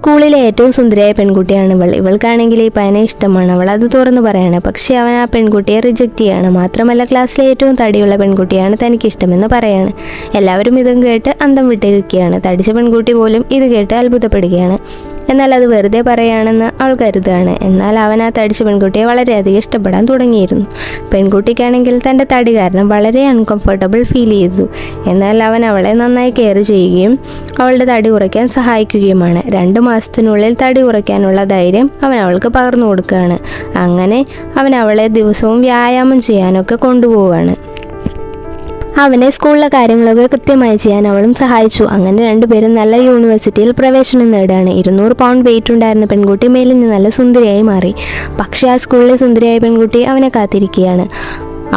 സ്കൂളിലെ ഏറ്റവും സുന്ദരിയായ പെൺകുട്ടിയാണ് ഇവൾ. ഇവൾക്കാണെങ്കിൽ ഈ പയ്യനെ ഇഷ്ടമാണ്. അവൾ അത് തുറന്നു പറയാണ്. പക്ഷേ അവൻ ആ പെൺകുട്ടിയെ റിജക്റ്റ് ചെയ്യാണ്. മാത്രമല്ല ക്ലാസ്സിലെ ഏറ്റവും തടിയുള്ള പെൺകുട്ടിയാണ് തനിക്കിഷ്ടമെന്ന് പറയാണ്. എല്ലാവരും ഇതും കേട്ട് അന്തം വിട്ടിരിക്കുകയാണ്. തടിച്ച പെൺകുട്ടി പോലും ഇത് കേട്ട് അത്ഭുതപ്പെടുകയാണ്. എന്നാൽ അത് വെറുതെ പറയുകയാണെന്ന് അവൾ കരുതുകയാണ്. എന്നാൽ അവൻ ആ തടിച്ച പെൺകുട്ടിയെ വളരെയധികം ഇഷ്ടപ്പെടാൻ തുടങ്ങിയിരുന്നു. പെൺകുട്ടിക്കാണെങ്കിൽ തൻ്റെ തടി കാരണം വളരെ അൺകംഫർട്ടബിൾ ഫീൽ ചെയ്തു. എന്നാൽ അവൻ അവളെ നന്നായി കെയർ ചെയ്യുകയും അവളുടെ തടി കുറയ്ക്കാൻ സഹായിക്കുകയുമാണ്. 2 മാസത്തിനുള്ളിൽ തടി കുറയ്ക്കാനുള്ള ധൈര്യം അവൻ അവൾക്ക് പകർന്നു കൊടുക്കുകയാണ്. അങ്ങനെ അവൻ അവളെ ദിവസവും വ്യായാമം ചെയ്യാനൊക്കെ കൊണ്ടുപോവുകയാണ്. അവനെ സ്കൂളിലെ കാര്യങ്ങളൊക്കെ കൃത്യമായി ചെയ്യാൻ അവളും സഹായിച്ചു. അങ്ങനെ രണ്ടുപേരും നല്ല യൂണിവേഴ്സിറ്റിയിൽ പ്രവേശനം നേടുകയാണ്. 200 പൗണ്ട് വെയിറ്റ് ഉണ്ടായിരുന്ന പെൺകുട്ടി മേലിന് നല്ല സുന്ദരിയായി മാറി. പക്ഷേ ആ സ്കൂളിലെ സുന്ദരിയായ പെൺകുട്ടി അവനെ കാത്തിരിക്കുകയാണ്.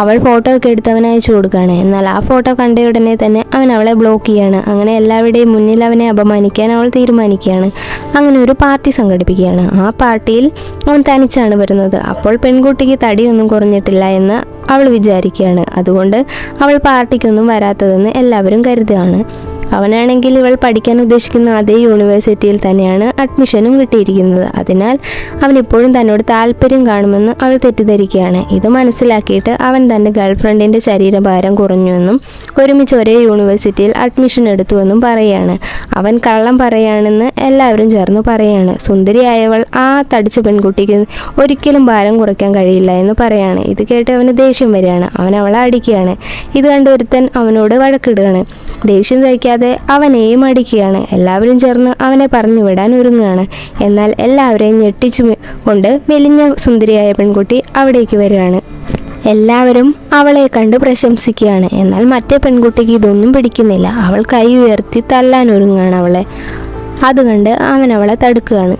അവൾ ഫോട്ടോ ഒക്കെ എടുത്ത് അവൻ അയച്ചു കൊടുക്കുകയാണ്. എന്നാൽ ആ ഫോട്ടോ കണ്ട ഉടനെ തന്നെ അവൻ അവളെ ബ്ലോക്ക് ചെയ്യാണ്. അങ്ങനെ എല്ലാവരുടെയും മുന്നിൽ അവനെ അപമാനിക്കാൻ അവൾ തീരുമാനിക്കുകയാണ്. അങ്ങനെ ഒരു പാർട്ടി സംഘടിപ്പിക്കുകയാണ്. ആ പാർട്ടിയിൽ അവൻ തനിച്ചാണ് വരുന്നത്. അപ്പോൾ പെൺകുട്ടിക്ക് തടിയൊന്നും കുറഞ്ഞിട്ടില്ല എന്ന് അവൾ വിചാരിക്കുകയാണ്. അതുകൊണ്ട് അവൾ പാർട്ടിക്കൊന്നും വരാത്തതെന്ന് എല്ലാവരും കരുതുകയാണ്. അവനാണെങ്കിൽ ഇവൾ പഠിക്കാൻ ഉദ്ദേശിക്കുന്ന അതേ യൂണിവേഴ്സിറ്റിയിൽ തന്നെയാണ് അഡ്മിഷനും കിട്ടിയിരിക്കുന്നത്. അതിനാൽ അവൻ ഇപ്പോഴും തന്നോട് താല്പര്യം കാണുമെന്ന് അവൾ തെറ്റിദ്ധരിക്കുകയാണ്. ഇത് മനസ്സിലാക്കിയിട്ട് അവൻ തൻ്റെ ഗേൾഫ്രണ്ടിൻ്റെ ശരീരഭാരം കുറഞ്ഞുവെന്നും ഒരുമിച്ച് ഒരേ യൂണിവേഴ്സിറ്റിയിൽ അഡ്മിഷൻ എടുത്തുവെന്നും പറയുകയാണ്. അവൻ കള്ളം പറയുകയാണെന്ന് എല്ലാവരും ചേർന്ന് പറയുകയാണ്. സുന്ദരിയായവൾ ആ തടിച്ച പെൺകുട്ടിക്ക് ഒരിക്കലും ഭാരം കുറയ്ക്കാൻ കഴിയില്ല എന്ന് പറയുകയാണ്. ഇത് കേട്ട് അവന് ദേഷ്യം വരികയാണ്. അവൻ അവളെ അടിക്കുകയാണ്. ഇത് കണ്ട് ഒരുത്തൻ അവനോട് വഴക്കിടുകയാണ്. ദേഷ്യം സഹിക്കാതെ അവനെയും അടിക്കുകയാണ്. എല്ലാവരും ചേർന്ന് അവനെ പറഞ്ഞു വിടാൻ ഒരുങ്ങുകയാണ്. എന്നാൽ എല്ലാവരെയും ഞെട്ടിച്ചു കൊണ്ട് മെലിഞ്ഞ സുന്ദരിയായ പെൺകുട്ടി അവിടേക്ക് വരികയാണ്. എല്ലാവരും അവളെ കണ്ട് പ്രശംസിക്കുകയാണ്. എന്നാൽ മറ്റേ പെൺകുട്ടിക്ക് ഇതൊന്നും പിടിക്കുന്നില്ല. അവൾ കൈ ഉയർത്തി തല്ലാൻ ഒരുങ്ങുകയാണ് അവളെ. അതുകണ്ട് അവൻ അവളെ തടുക്കുകയാണ്.